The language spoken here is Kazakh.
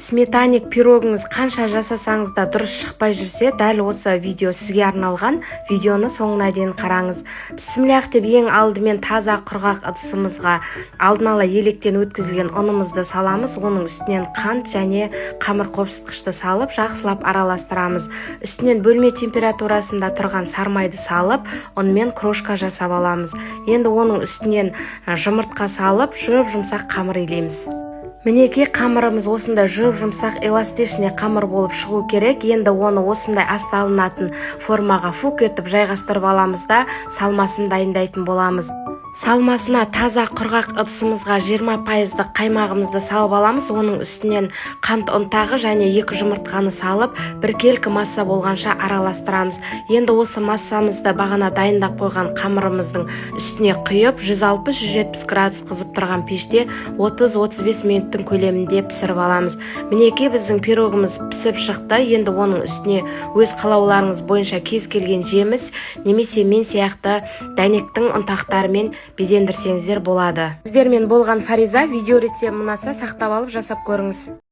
Сметаник пирогыңыз қанша жасасаңыз да дұрыс шықпай жүрсе, дәл осы видео сізге арналған. Видеоны соңына дейін қараңыз. Бісміллах деп ең алдымен таза құрғақ ыдысымызға алдын ала електен өткізілген ұнымызды саламыз. Оның үстінен қант және қамыр қопсытқышты салып, жақсылап араластырамыз. Үстінен бөлме температурасында тұрған сармайды салып, онымен крошка жасап аламыз. Енді оның үстінен жұмыртқа салып, жұмсақ қамыр илейміз. Мінеки қамырымыз осындай жұмсақ эластичный қамыр болып шығу керек. Енді оны осындай асты алынатын формаға фук етіп жайғастырып аламыз да салмасын дайындайтын боламыз. Салмасына таза құрғақ ыдысымызға 20% қаймағымызды салып аламыз. Оның үстінен қант ұнтағы және 2 жұмыртқаны салып, біркелкі масса болғанша араластырамыз. Енді осы массамызды бағана дайындап қойған қамырымыздың үстіне құйып, 160-170 градус қызып тұрған пеште 30-35 минуттың көлемінде пісіріп аламыз. Мінеки біздің пирогымыз пісіп шықты. Енді оның үстіне өз қалауларыңыз бойынша кез келген жеміс немесе мен сияқты дәнектің ұнтақтарымен безендірсеңіздер болады. Сіздермен болған Фариза. Видео рецептін ұнаса сақтап алып жасап көріңіз.